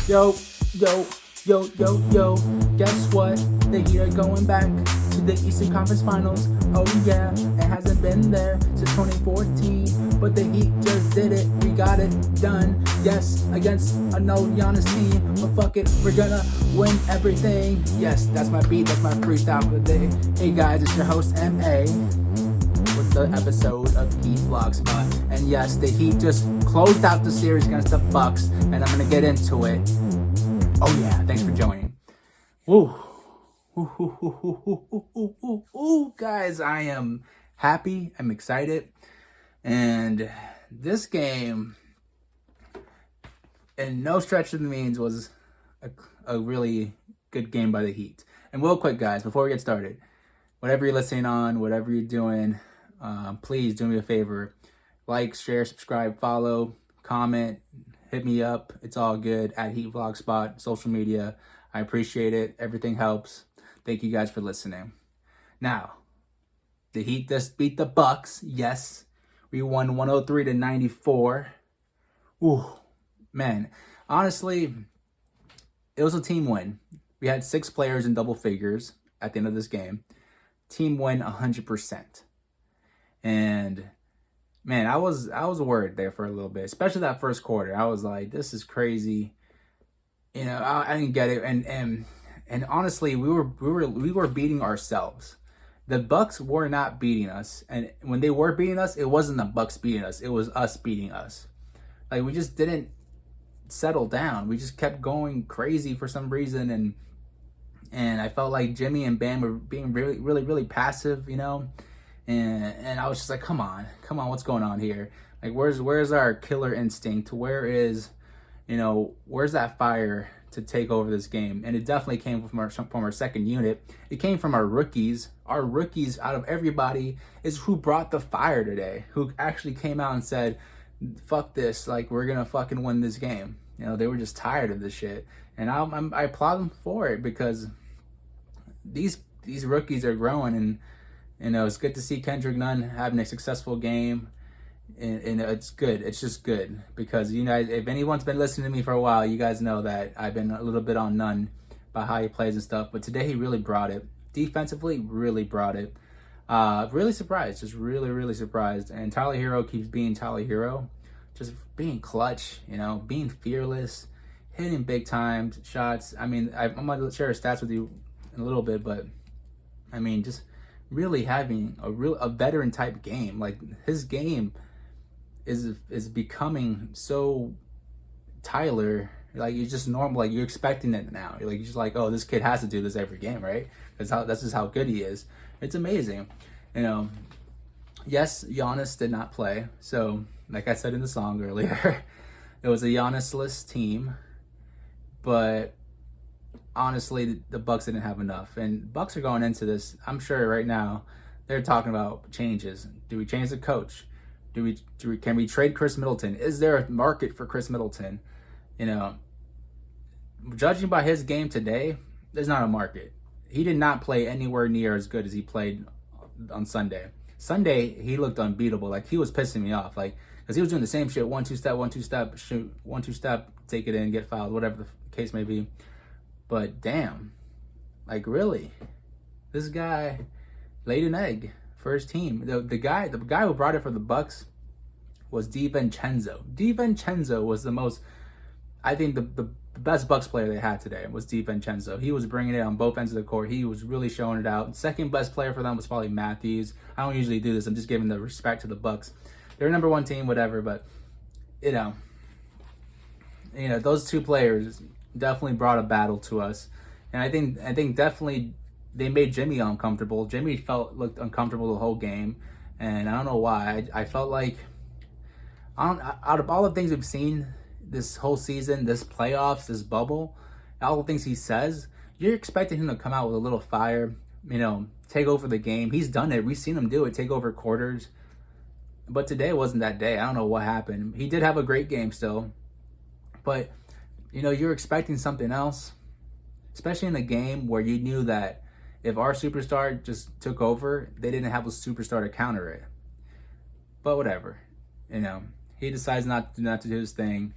Yo, yo, yo. Guess what? The Heat are going back to the Eastern Conference Finals. Oh yeah, it hasn't been there since 2014, but the Heat just did it. We got it done. Yes, against a no Giannis team, but fuck it, we're gonna win everything. Yes, that's my beat. That's my freestyle for the day. Hey guys, it's your host MA with the episode of Heat Vlog Spot. And yes, the Heat just closed out the series against the Bucks, and I'm gonna get into it. Oh yeah, thanks for joining. Woo. Ooh, guys, I am happy. I'm excited. And this game, in no stretch of the means, was a really good game by the Heat. And real quick, guys, before we get started, whatever you're listening on, whatever you're doing, please do me a favor. Like, share, subscribe, follow, comment, hit me up. It's all good at Heat Vlog Spot, social media. I appreciate it. Everything helps. Thank you guys for listening. Now, the Heat just beat the Bucks. Yes, we won 103-94. Ooh, man. Honestly, it was a team win. We had 6 players in double figures at the end of this game. Team win 100%. And man, I was worried there for a little bit, especially that first quarter. I was like, this is crazy. You know, I didn't get it. And honestly, we were beating ourselves. The Bucks were not beating us. And when they were beating us, it wasn't the Bucks beating us. It was us beating us. Like, we just didn't settle down. We just kept going crazy for some reason. And I felt like Jimmy and Bam were being really passive, you know? And I was just like, come on, what's going on here? Like, where's our killer instinct? Where's that fire to take over this game? And it definitely came from our second unit. It came from our rookies. Our rookies, out of everybody, is who brought the fire today, who actually came out and said, fuck this, like, we're gonna fucking win this game. You know, they were just tired of this shit. And I applaud them for it, because these rookies are growing. And you know, it's good to see Kendrick Nunn having a successful game, and it's good. It's just good, because, you know, if anyone's been listening to me for a while, you guys know that I've been a little bit on Nunn about how he plays and stuff. But today he really brought it. Defensively, really brought it. Really surprised, just really surprised. And Tyler Herro keeps being Tyler Herro, just being clutch, you know, being fearless, hitting big time shots. I mean, I'm gonna share his stats with you in a little bit, but I mean, just really having a veteran type game. Like, his game is becoming so Tyler, like, it's just normal. Like, you're expecting it now. Like, you're just like, oh, this kid has to do this every game, right? That's just how good he is. It's amazing. You know, yes, Giannis did not play. So, like I said in the song earlier, it was a Giannis-less team. But honestly, the Bucks didn't have enough. And Bucks are going into this, I'm sure right now, they're talking about changes. Do we change the coach? Can we trade Chris Middleton? Is there a market for Chris Middleton? You know, judging by his game today, there's not a market. He did not play anywhere near as good as he played on Sunday. Sunday, he looked unbeatable. Like, he was pissing me off. Like, because he was doing the same shit. 1-2 step, shoot. 1-2 step, take it in, get fouled, whatever the case may be. But damn, like, really, this guy laid an egg for his team. The guy who brought it for the Bucks was DiVincenzo. DiVincenzo was the most, I think, the best Bucks player they had today was DiVincenzo. He was bringing it on both ends of the court. He was really showing it out. Second best player for them was probably Matthews. I don't usually do this. I'm just giving the respect to the Bucks. They're number one team, whatever. But you know, those two players definitely brought a battle to us. And I think definitely they made Jimmy uncomfortable. Jimmy looked uncomfortable the whole game, and I don't know why. I felt like, out of all the things we've seen this whole season, this playoffs, this bubble, all the things he says, you're expecting him to come out with a little fire, you know, take over the game. He's done it. We've seen him do it, take over quarters. But today wasn't that day. I don't know what happened. He did have a great game still, but you know, you're expecting something else, especially in a game where you knew that if our superstar just took over, they didn't have a superstar to counter it. But whatever, you know, he decides not to do his thing,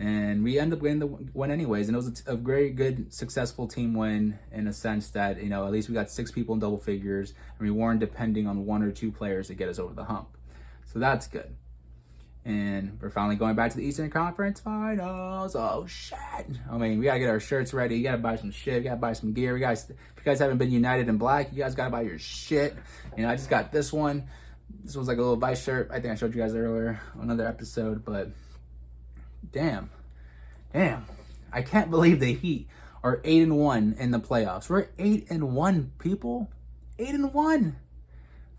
And we end up getting the win anyways. And it was a very good, successful team win in a sense that, at least we got 6 people in double figures, and we weren't depending on 1 or 2 players to get us over the hump. So that's good. And we're finally going back to the Eastern Conference Finals. Oh, shit. I mean, we got to get our shirts ready. You got to buy some shit. You got to buy some gear. If you guys haven't been united in black, you guys got to buy your shit. I just got this one. This was like a little Vice shirt. I think I showed you guys earlier on another episode, but damn. I can't believe the Heat are 8-1 in the playoffs. We're 8-1, people. 8-1.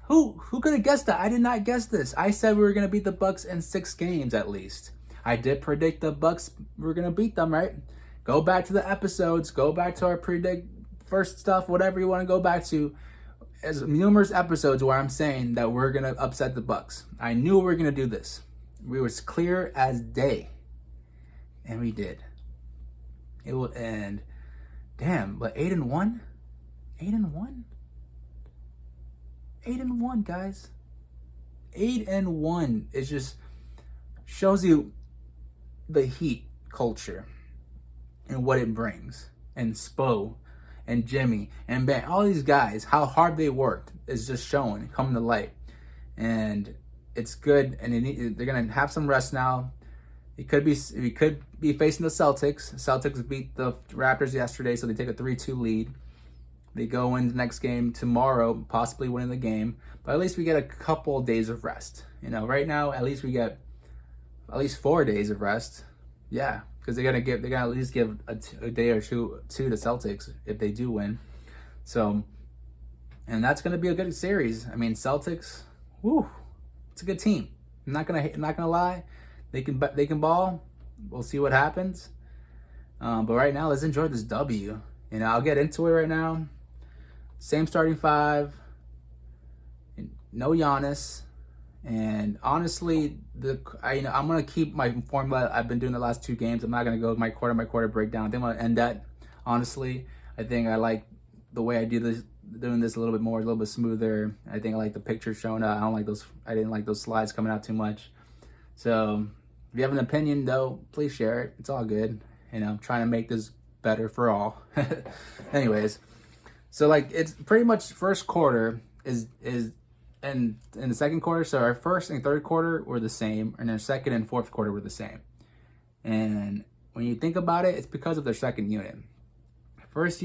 Who could have guessed that? I did not guess this. I said we were going to beat the Bucks in 6 games at least. I did predict the Bucks were going to beat them, right? Go back to the episodes. Go back to our predict first stuff, whatever you want to go back to. There's numerous episodes where I'm saying that we're going to upset the Bucks. I knew we were going to do this. We was clear as day. And we did. It will end. Damn, but 8-1? 8-1? 8-1, guys. 8-1. It just shows you the Heat culture and what it brings. And Spo and Jimmy and Ben, all these guys, how hard they worked is just showing, coming to light. And it's good. And they're gonna have some rest now. We could be facing the Celtics. Celtics beat the Raptors yesterday, so they take a 3-2 lead. They go into the next game tomorrow, possibly winning the game. But at least we get a couple of days of rest. Right now, at least we get at least 4 days of rest. Yeah, because they're gonna at least give a day or two to the Celtics if they do win. So, and that's gonna be a good series. I mean, Celtics, it's a good team. I'm not gonna lie. They can ball. We'll see what happens. But right now, let's enjoy this W. I'll get into it right now. Same starting 5. No Giannis. And honestly, I'm gonna keep my formula I've been doing the last 2 games. I'm not gonna go my quarter by quarter breakdown. I think I'm gonna end that. Honestly, I think I like the way I do this, doing this a little bit more, a little bit smoother. I think I like the picture showing up. I didn't like those slides coming out too much. So if you have an opinion, though, please share it. It's all good. I'm trying to make this better for all. Anyways, so it's pretty much first quarter is and in the second quarter. So our first and third quarter were the same, and our second and fourth quarter were the same. And when you think about it, it's because of their second unit. First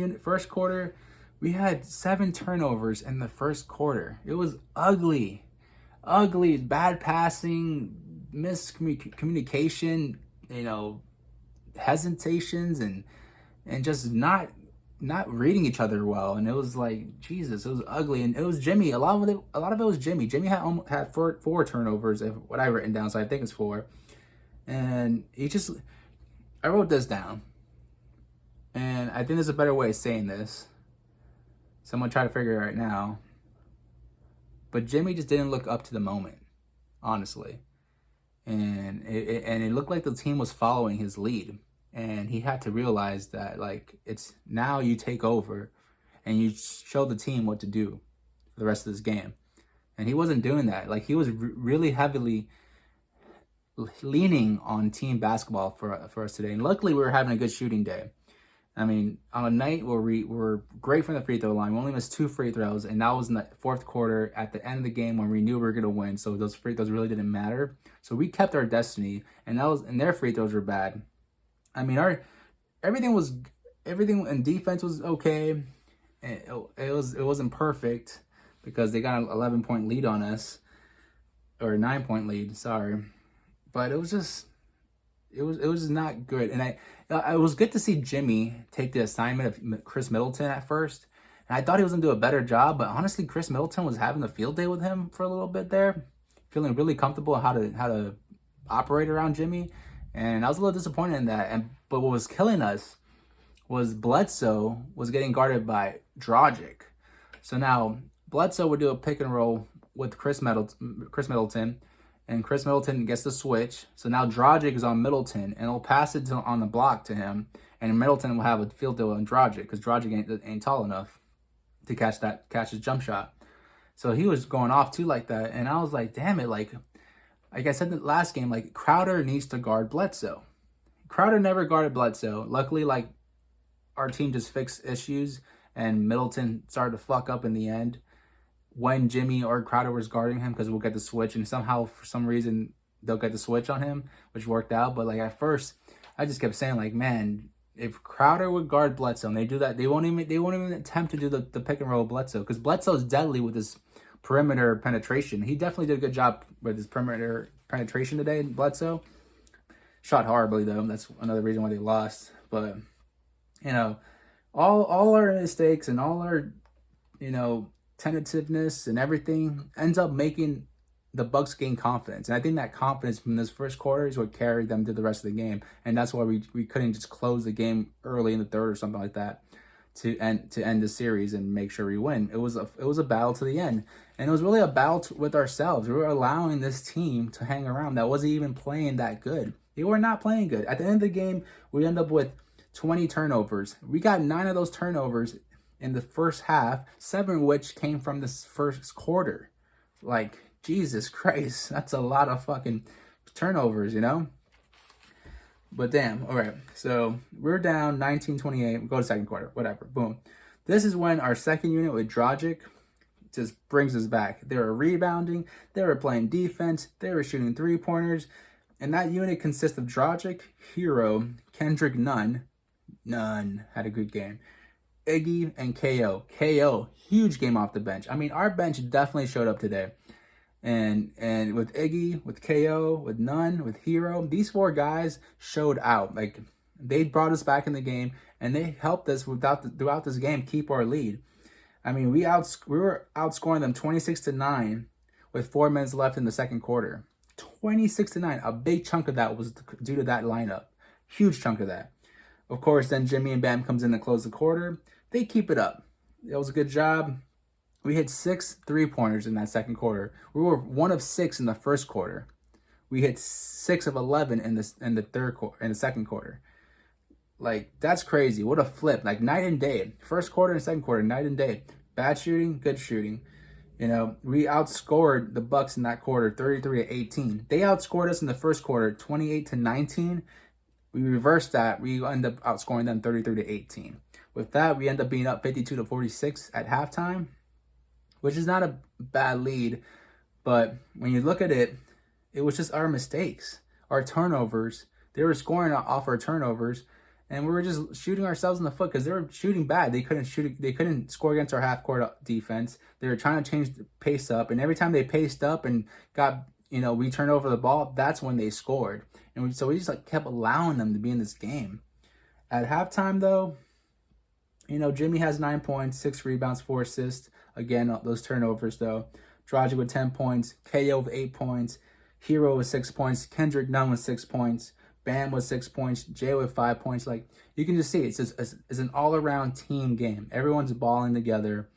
quarter, we had 7 turnovers in the first quarter. It was ugly, bad passing, miscommunication, hesitations and just not reading each other well. And it was like, Jesus, it was ugly. And it was Jimmy. A lot of it was Jimmy. Jimmy had 4 turnovers, what I've written down, so I think it's 4. And I wrote this down. And I think there's a better way of saying this. So I'm going to try to figure it out right now. But Jimmy just didn't look up to the moment, honestly. And it looked like the team was following his lead. And he had to realize that, it's now you take over and you show the team what to do for the rest of this game. And he wasn't doing that. He was really heavily leaning on team basketball for us today. And luckily, we were having a good shooting day. I mean, on a night where we were great from the free throw line, we only missed 2 free throws, and that was in the fourth quarter at the end of the game when we knew we were going to win, so those free throws really didn't matter. So we kept our destiny, and their free throws were bad. I mean, everything in defense was okay. It wasn't perfect because they got an 11-point lead on us, or a 9-point lead, sorry. But it was just not good. And it was good to see Jimmy take the assignment of Chris Middleton at first. And I thought he was going to do a better job, but honestly, Chris Middleton was having a field day with him for a little bit there, feeling really comfortable how to operate around Jimmy. And I was a little disappointed in that. But what was killing us was Bledsoe was getting guarded by Dragic. So now Bledsoe would do a pick and roll with Chris Middleton, and Chris Middleton gets the switch. So now Dragic is on Middleton, and he'll pass it on the block to him, and Middleton will have a field goal on Dragic because Dragic ain't tall enough to catch his jump shot. So he was going off too like that, and I was like, damn it, like I said in the last game, Crowder needs to guard Bledsoe. Crowder never guarded Bledsoe. Luckily, like, our team just fixed issues, and Middleton started to fuck up in the end when Jimmy or Crowder was guarding him, because we'll get the switch, and somehow for some reason they'll get the switch on him, which worked out. But like at first, I just kept saying like, man, if Crowder would guard Bledsoe and they do that, they won't even attempt to do the pick and roll with Bledsoe, because Bledsoe's deadly with his perimeter penetration. He definitely did a good job with his perimeter penetration today. Bledsoe shot horribly though. That's another reason why they lost. But you know, all our mistakes and all our, you know, tentativeness and everything ends up making the Bucks gain confidence. And I think that confidence from this first quarter is what carried them to the rest of the game. And that's why we couldn't just close the game early in the third or something like that to end the series and make sure we win. It was a battle to the end. And it was really a battle with ourselves. We were allowing this team to hang around that wasn't even playing that good. They were not playing good. At the end of the game, we end up with 20 turnovers. We got 9 of those turnovers in the first half, 7 of which came from this first quarter. Like, Jesus Christ, that's a lot of fucking turnovers, you know? But damn, all right. So we're down 19-28. We go to second quarter, whatever, boom. This is when our second unit with Dragic just brings us back. They were rebounding, they were playing defense, they were shooting three-pointers, and that unit consists of Dragic, Herro, Kendrick Nunn had a good game, Iggy, and KO, huge game off the bench. I mean, our bench definitely showed up today. And with Iggy, with KO, with Nunn, with Herro, these 4 guys showed out. Like, they brought us back in the game, and they helped us throughout this game keep our lead. I mean, we were outscoring them 26-9 with 4 minutes left in the second quarter. 26-9. A big chunk of that was due to that lineup. Huge chunk of that. Of course, then Jimmy and Bam comes in to close the quarter. They keep it up. It was a good job. We hit 6 3-pointers in that second quarter. We were 1 of 6 in the first quarter. We hit 6 of 11 in the second quarter. Like, that's crazy. What a flip. Like, night and day. First quarter and second quarter, night and day. Bad shooting, good shooting. You know, we outscored the Bucks in that quarter 33-18. They outscored us in the first quarter 28-19. We reversed that. We end up outscoring them 33-18. With that, we end up being up 52-46 at halftime, which is not a bad lead. But when you look at it, it was just our mistakes, our turnovers. They were scoring off our turnovers, and we were just shooting ourselves in the foot because they were shooting bad. They couldn't score against our half-court defense. They were trying to change the pace up, and every time they paced up and got, you know, we turned over the ball, that's when they scored. And so we just like kept allowing them to be in this game. At halftime, though, you know, Jimmy has 9 points, 6 rebounds, 4 assists. Again, those turnovers, though. Dragic with 10 points, KO with 8 points, Herro with 6 points, Kendrick Nunn with 6 points, Bam with 6 points, Jay with 5 points. Like, you can just see it's an all-around team game. Everyone's balling together.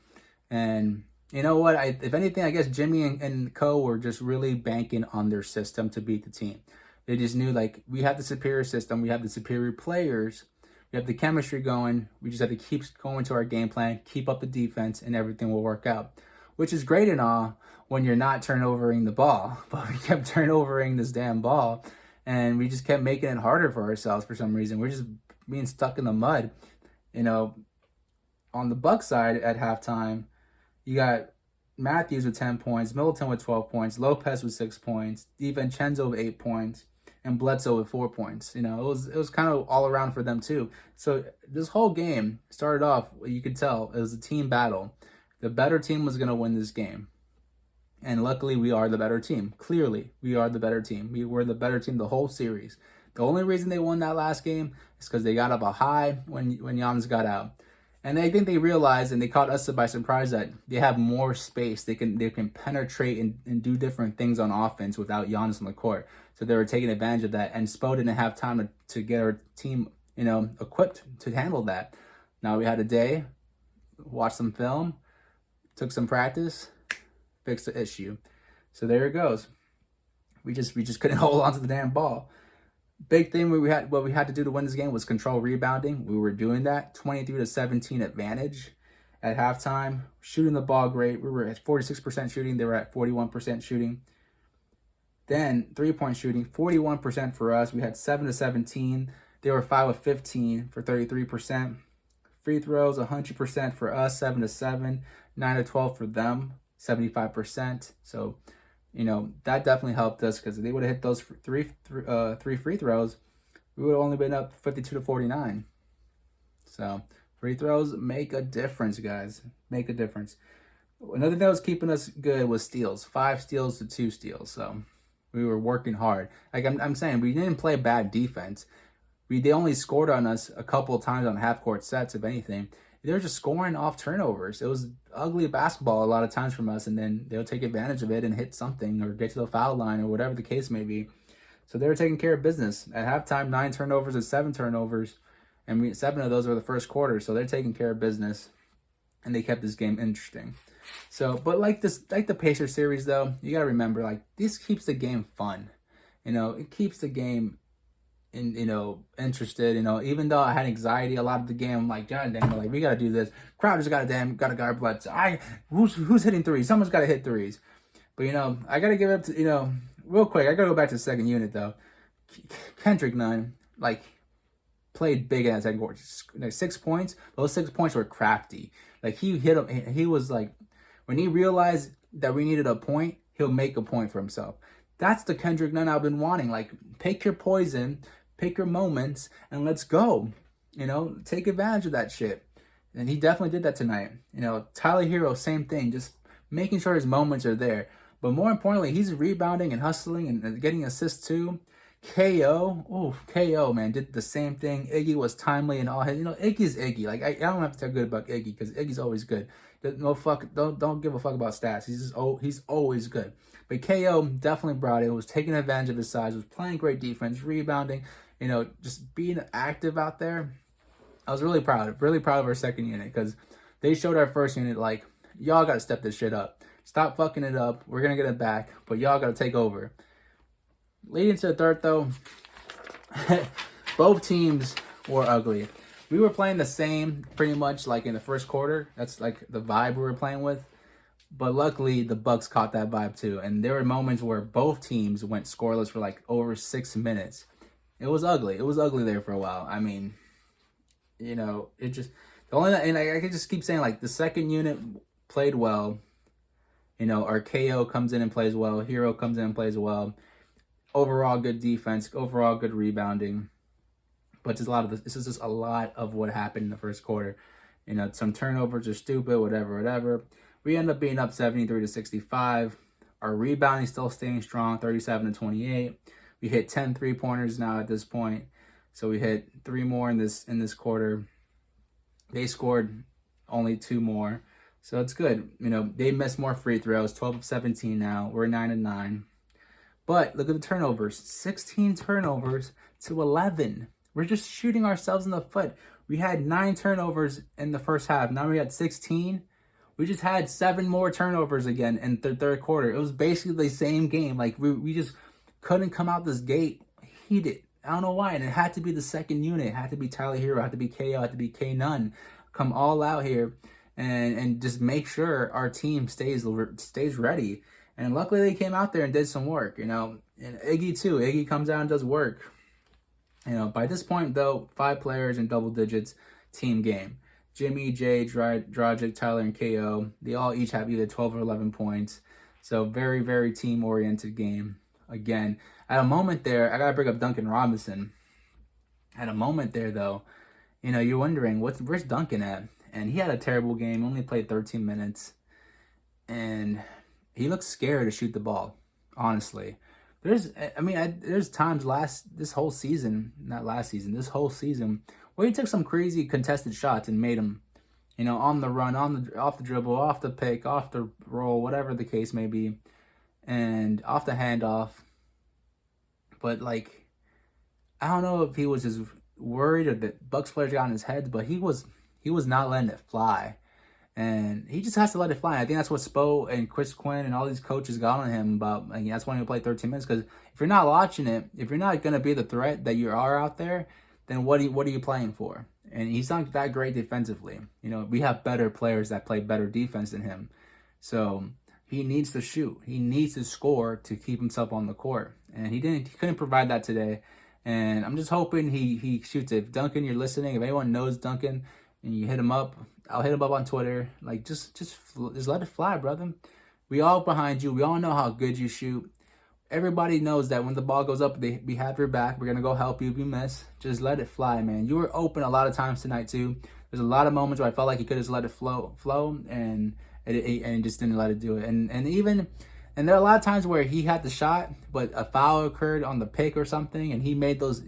And you know what? If anything, I guess Jimmy and Co were just really banking on their system to beat the team. They just knew, like, we have the superior system, we have the superior players, we have the chemistry going. We just have to keep going to our game plan, keep up the defense, and everything will work out. Which is great and all when you're not turnovering the ball. But we kept turnovering this damn ball, and we just kept making it harder for ourselves for some reason. We're just being stuck in the mud. You know, on the Bucks side at halftime, you got Matthews with 10 points, Middleton with 12 points, Lopez with 6 points, DiVincenzo with 8 points, and Bledsoe with 4 points. You know, it was kind of all around for them too. So this whole game started off, you could tell, it was a team battle. The better team was going to win this game. And luckily, we are the better team. Clearly, we are the better team. We were the better team the whole series. The only reason they won that last game is because they got up a high when Giannis got out. And I think they realized, and they caught us by surprise, that they have more space. They can penetrate and do different things on offense without Giannis on the court. So they were taking advantage of that. And Spo didn't have time to get our team, you know, equipped to handle that. Now we had a day, watched some film, took some practice, fixed the issue. So there it goes. We just couldn't hold on to the damn ball. Big thing what we had to do to win this game was control rebounding. We were doing that. 23-17 advantage at halftime. Shooting the ball great. We were at 46% shooting. They were at 41% shooting. Then 3-point shooting, 41% for us. We had 7 to 17. They were 5 of 15 for 33%. Free throws, 100% for us, 7 to 7. 9 to 12 for them, 75%. So, that definitely helped us, because if they would have hit those three free throws, we would have only been up 52 to 49. So free throws make a difference, guys. Make a difference. Another thing that was keeping us good was steals. 5 steals to 2 steals. So we were working hard. Like I'm saying, we didn't play bad defense. They only scored on us a couple of times on half-court sets, if anything. They were just scoring off turnovers. It was ugly basketball a lot of times from us, and then they'll take advantage of it and hit something or get to the foul line or whatever the case may be. So they were taking care of business. At halftime, 9 turnovers and 7 turnovers, and 7 of those were the first quarter. So they're taking care of business, and they kept this game interesting. So, but like the Pacers series, though, you gotta remember, like, this keeps the game fun. It keeps the game interested. Even though I had anxiety a lot of the game, I'm like, God damn, like, we gotta do this. Crowder's got a guard blood. Who's hitting threes? Someone's gotta hit threes. But I gotta give it up to real quick. I gotta go back to the second unit though. Kendrick Nunn, like, played big in that second quarter. Like 6 points. Those 6 points were crafty. Like, he hit him. He was like, when he realized that we needed a point, he'll make a point for himself. That's the Kendrick Nunn I've been wanting. Like, pick your poison, pick your moments, and let's go. Take advantage of that shit. And he definitely did that tonight. Tyler Herro, same thing. Just making sure his moments are there. But more importantly, he's rebounding and hustling and getting assists too. KO, man, did the same thing. Iggy was timely and all his. Iggy's Iggy. Like, I don't have to talk good about Iggy, because Iggy's always good. Don't give a fuck about stats. He's always good. But KO definitely brought it. Was taking advantage of his size. Was playing great defense, rebounding. Just being active out there. I was really proud of our second unit, because they showed our first unit, like, y'all got to step this shit up. Stop fucking it up. We're going to get it back, but y'all got to take over. Leading to the third, though, both teams were ugly. We were playing the same, pretty much, like in the first quarter. That's like the vibe we were playing with. But luckily, the Bucks caught that vibe too. And there were moments where both teams went scoreless for like over 6 minutes. It was ugly. It was ugly there for a while. I mean, it just, and I could just keep saying, like, the second unit played well. Our KO comes in and plays well. Herro comes in and plays well. Overall good defense. Overall good rebounding. But this is just a lot of what happened in the first quarter. Some turnovers are stupid, whatever. We end up being up 73 to 65. Our rebounding still staying strong, 37 to 28. We hit 10 3-pointers now at this point. So we hit 3 more in this quarter. They scored only 2 more. So it's good. They missed more free throws, 12 of 17 now. We're 9 and 9. But look at the turnovers. 16 turnovers to 11. We're just shooting ourselves in the foot. We had 9 turnovers in the first half. Now we had 16. We just had 7 more turnovers again in the third quarter. It was basically the same game. Like, we just couldn't come out this gate heated. I don't know why. And it had to be the second unit. It had to be Tyler Herro. It had to be KO. It had to be K Nunn. Come all out here and just make sure our team stays ready. And luckily they came out there and did some work, And Iggy too. Iggy comes out and does work. By this point, though, 5 players in double digits, team game. Jimmy, Jay, Dragic, Tyler, and KO. They all each have either 12 or 11 points. So very, very team-oriented game. Again, at a moment there, I got to bring up Duncan Robinson. At a moment there, though, you're wondering, where's Duncan at? And he had a terrible game, only played 13 minutes. And he looks scared to shoot the ball, honestly. There's times this whole season, where he took some crazy contested shots and made them, on the run, off the dribble, off the pick, off the roll, whatever the case may be, and off the handoff. But, like, I don't know if he was just worried or the Bucks players got in his head, but he was not letting it fly. And he just has to let it fly. I think that's what Spo and Chris Quinn and all these coaches got on him about. Like, that's why he played 13 minutes. Because if you're not watching it, if you're not going to be the threat that you are out there, then what are you playing for? And he's not that great defensively. We have better players that play better defense than him. So he needs to shoot. He needs to score to keep himself on the court. And he couldn't provide that today. And I'm just hoping he shoots it. If Duncan, you're listening, if anyone knows Duncan and you hit him up, I'll hit him up on Twitter. Like, just let it fly, brother. We all behind you. We all know how good you shoot. Everybody knows that when the ball goes up, we have your back. We're going to go help you if you miss. Just let it fly, man. You were open a lot of times tonight, too. There's a lot of moments where I felt like he could have just let it flow, and just didn't let it do it. And there are a lot of times where he had the shot, but a foul occurred on the pick or something, and he made those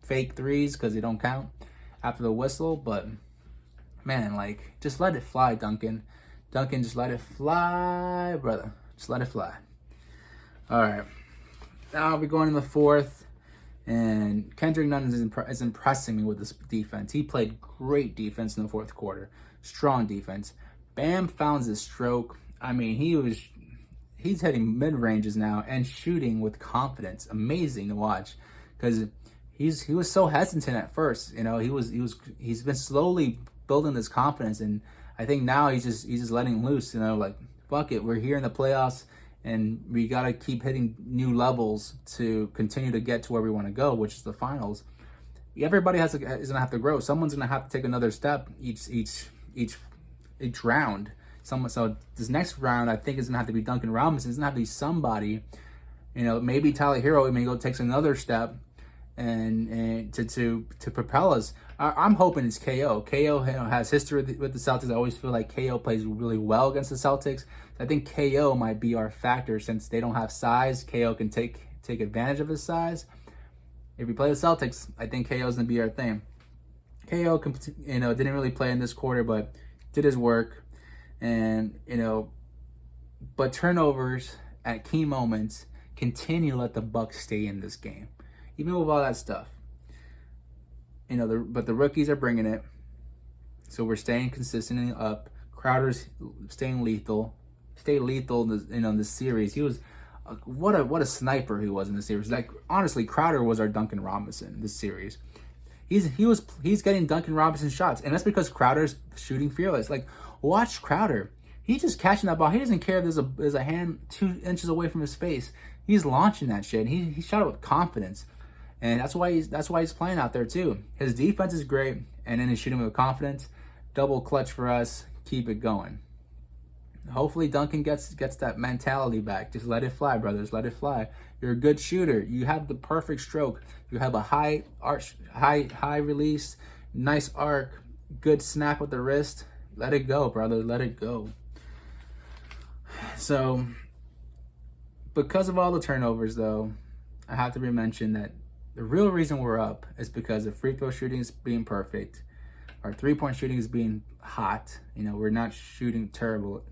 fake threes because they don't count after the whistle. But, man, like, just let it fly, Duncan. Duncan, just let it fly, brother. Just let it fly. All right, now we're going in the fourth, and Kendrick Nunn is impressing me with this defense. He played great defense in the fourth quarter, strong defense. Bam found his stroke. I mean, he's hitting mid ranges now and shooting with confidence. Amazing to watch, because he was so hesitant at first. You know, he's been slowly building this confidence, and I think now he's just letting loose. You know, like, fuck it, we're here in the playoffs. And we got to keep hitting new levels to continue to get to where we want to go, which is the finals. Everybody is going to have to grow. Someone's going to have to take another step each round. So this next round, I think, is going to have to be Duncan Robinson. It's going to have to be somebody. You know, maybe Tyler Herro maybe takes another step and to propel us. I'm hoping it's KO. KO has history with the Celtics. I always feel like KO plays really well against the Celtics. I think KO might be our factor since they don't have size. KO can take advantage of his size. If we play the Celtics, I think KO is going to be our thing. KO, didn't really play in this quarter, but did his work. And, but turnovers at key moments continue to let the Bucks stay in this game. Even with all that stuff. But the rookies are bringing it. So we're staying consistently up. Crowder's staying lethal. Stay lethal in this series. He was what a sniper he was in this series. Like, honestly, Crowder was our Duncan Robinson in this series. He's getting Duncan Robinson shots, and that's because Crowder's shooting fearless. Like, watch Crowder. He's just catching that ball. He doesn't care if there's a hand 2 inches away from his face. He's launching that shit. He shot it with confidence. And that's why he's playing out there too. His defense is great, and then he's shooting with confidence. Double clutch for us. Keep it going. Hopefully Duncan gets that mentality back. Just let it fly, brothers. Let it fly. You're a good shooter. You have the perfect stroke. You have a high release, nice arc, good snap with the wrist. Let it go, brother. Let it go. So, because of all the turnovers, though, I have to mention that the real reason we're up is because the free throw shooting is being perfect. Our three-point shooting is being hot. We're not shooting terrible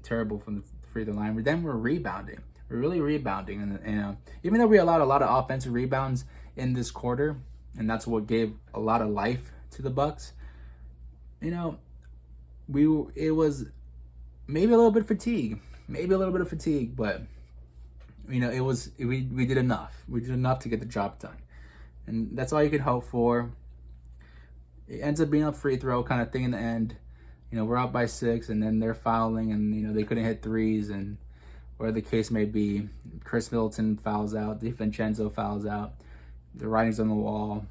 from the free throw line. We're rebounding. We're really rebounding. And even though we allowed a lot of offensive rebounds in this quarter, and that's what gave a lot of life to the Bucks, it was maybe a little bit of fatigue. But we did enough. We did enough to get the job done. And that's all you could hope for. It ends up being a free throw kind of thing in the end. We're up by 6, and then they're fouling, and they couldn't hit threes, and whatever the case may be. Chris Middleton fouls out, DiVincenzo fouls out. The writing's on the wall,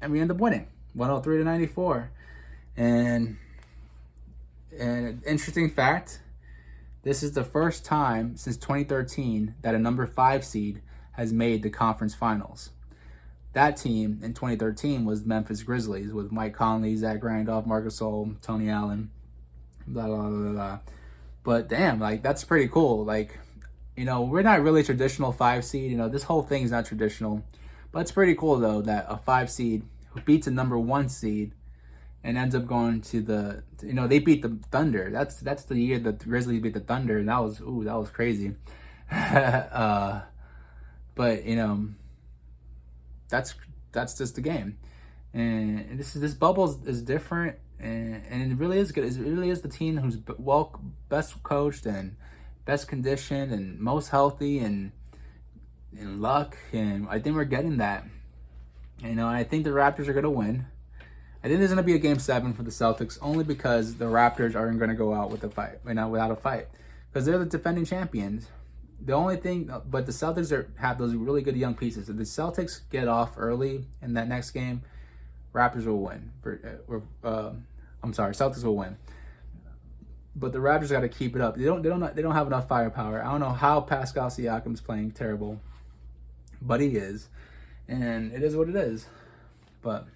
and we end up winning 103-94. And an interesting fact: this is the first time since 2013 that a number 5 seed has made the conference finals. That team in 2013 was Memphis Grizzlies with Mike Conley, Zach Randolph, Marc Gasol, Tony Allen, blah, blah, blah, blah. But damn, that's pretty cool. We're not really a traditional 5 seed. This whole thing is not traditional. But it's pretty cool, though, that a 5 seed who beats a number 1 seed and ends up going to they beat the Thunder. That's the year that the Grizzlies beat the Thunder, and that was crazy. But, that's just the game, and this bubble is different, and it really is good. It really is the team who's best coached and best conditioned and most healthy and in luck, and I think we're getting that. And I think the Raptors are gonna win. I think there's gonna be a game 7 for the Celtics only because the Raptors aren't gonna go out with a fight, without a fight, because they're the defending champions. The only thing, but the Celtics have those really good young pieces. If the Celtics get off early in that next game, Raptors will win. Celtics will win. But the Raptors got to keep it up. They don't have enough firepower. I don't know how Pascal Siakam's playing terrible, but he is, and it is what it is. But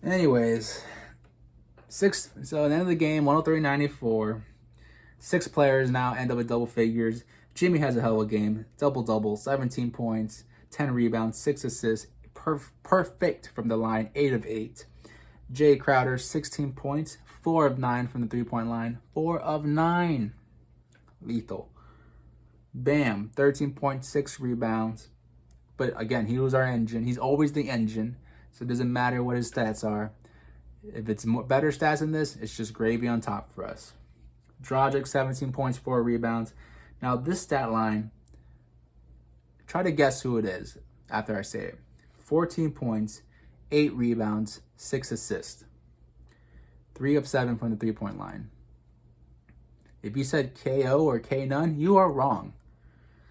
anyways, so at the end of the game, 103-94. 6 players now end up with double figures. Jimmy has a hell of a game. Double-double, 17 points, 10 rebounds, 6 assists. Perfect from the line, 8 of 8. Jay Crowder, 16 points, 4 of 9 from the three-point line. 4 of 9. Lethal. Bam, 13.6 rebounds. But again, he was our engine. He's always the engine, so it doesn't matter what his stats are. If it's better stats than this, it's just gravy on top for us. Dragic, 17 points, 4 rebounds. Now, this stat line, try to guess who it is after I say it. 14 points, 8 rebounds, 6 assists. 3 of 7 from the three-point line. If you said KO or K Nunn, you are wrong.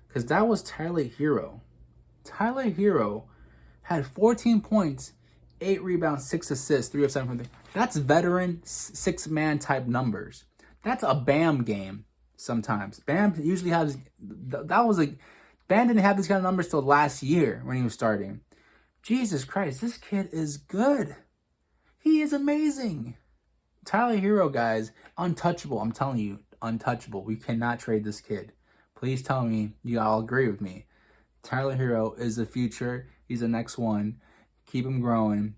Because that was Tyler Herro. Tyler Herro had 14 points, 8 rebounds, 6 assists, 3 of 7 from the... That's veteran 6-man type numbers. That's a Bam game sometimes. Bam usually has... Bam didn't have these kind of numbers till last year when he was starting. Jesus Christ, this kid is good. He is amazing. Tyler Herro, guys, untouchable. I'm telling you, untouchable. We cannot trade this kid. Please tell me you all agree with me. Tyler Herro is the future. He's the next one. Keep him growing.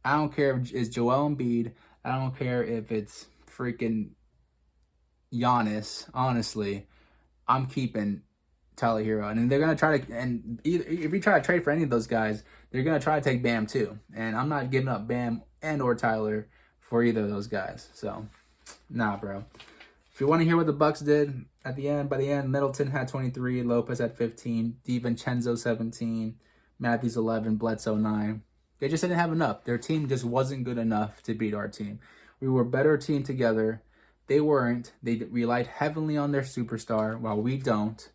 I don't care if it's Joel Embiid. I don't care if it's freaking Giannis. Honestly, I'm keeping Tyler Herro. And they're going to try to... And if you try to trade for any of those guys, they're going to try to take Bam too. And I'm not giving up Bam and or Tyler for either of those guys. So, nah, bro. If you want to hear what the Bucks did at the end, by the end, Middleton had 23, Lopez had 15, DiVincenzo 17, Matthews 11, Bledsoe 9. They just didn't have enough. Their team just wasn't good enough to beat our team. We were a better team together. They weren't. They relied heavily on their superstar, while we don't.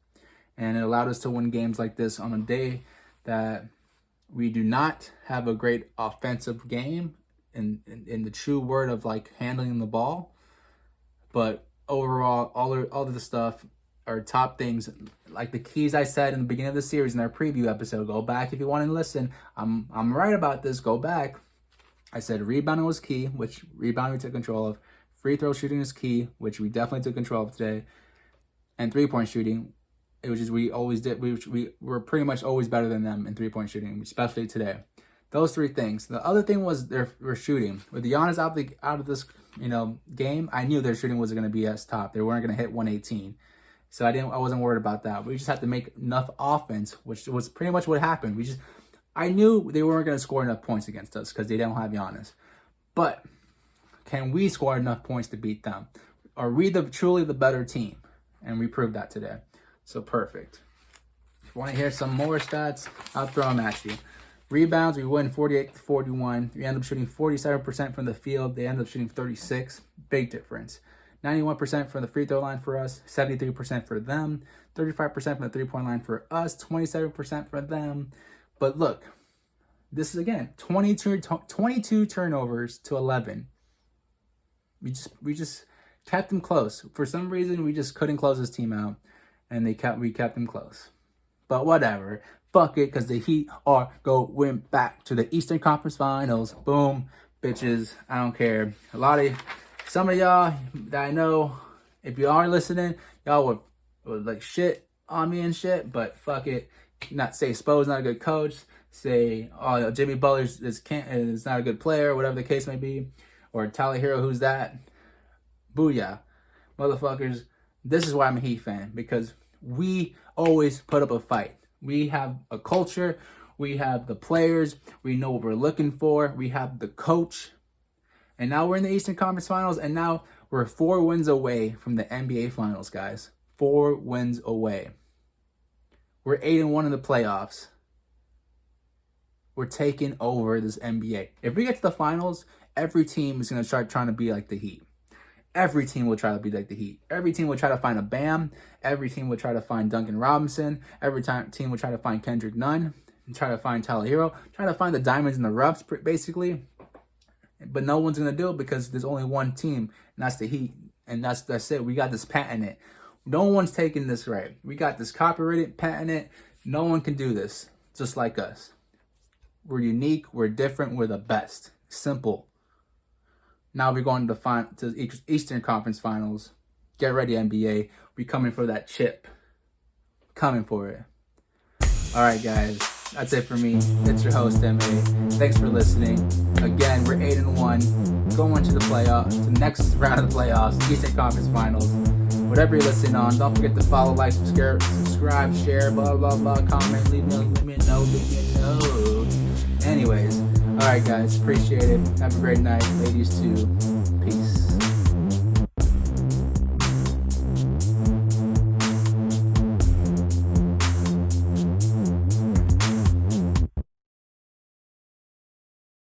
And it allowed us to win games like this on a day that we do not have a great offensive game in the true word of like handling the ball. But overall, all of the stuff are top things. Like the keys I said in the beginning of the series in our preview episode. Go back if you want to listen. I'm right about this. Go back. I said rebounding was key, which rebounding we took control of. Free throw shooting is key, which we definitely took control of today. And 3-point shooting, which is we always did. We were pretty much always better than them in 3-point shooting, especially today. Those 3 things. The other thing was their shooting. With Giannis out of this game, I knew their shooting wasn't going to be as top. They weren't going to hit 118. So I wasn't worried about that. We just had to make enough offense, which was pretty much what happened. I knew they weren't going to score enough points against us because they don't have Giannis. But can we score enough points to beat them? Are we truly the better team? And we proved that today. So perfect. If you want to hear some more stats, I'll throw them at you. Rebounds, we win 48-41. We end up shooting 47% from the field. They end up shooting 36. Big difference. 91% from the free throw line for us, 73% for them, 35% from the three-point line for us, 27% for them. But look, this is again 22 turnovers to 11. We just kept them close. For some reason, we just couldn't close this team out, and we kept them close. But whatever. Fuck it, because the Heat are going back to the Eastern Conference Finals. Boom, bitches. I don't care. Some of y'all that I know, if you are listening, y'all would like shit on me and shit, but fuck it. Not say Spo's not a good coach. Say, oh, Jimmy Butler is not a good player, whatever the case may be. Or Tyler Herro, who's that? Booyah. Motherfuckers, this is why I'm a Heat fan, because we always put up a fight. We have a culture. We have the players. We know what we're looking for. We have the coach. And now we're in the Eastern Conference Finals, and now we're 4 wins away from the NBA Finals, guys. 4 wins away. We're 8-1 in the playoffs. We're taking over this NBA. If we get to the finals, every team is going to start trying to be like the Heat. every team will try to be like the Heat. Every team will try to find a Bam. Every team will try to find Duncan Robinson. Every team will try to find Kendrick Nunn. And try to find Tyler Herro. Try to find the diamonds in the roughs, basically. But no one's going to do it because there's only one team, and that's the Heat. And that's it. We got this patented. No one's taking this right. We got this copyrighted, patented. No one can do this just like us. We're unique. We're different. We're the best. Simple. Now we're going to Eastern Conference Finals. Get ready, NBA. We're coming for that chip. Coming for it. All right, guys. That's it for me. It's your host, MA. Thanks for listening. Again, we're 8-1. Going to the playoffs, to the next round of the playoffs, Eastern Conference Finals. Whatever you're listening on, don't forget to follow, like, subscribe, share, blah, blah, blah, comment, leave me a note. Anyways, all right, guys. Appreciate it. Have a great night. Ladies, too. Peace.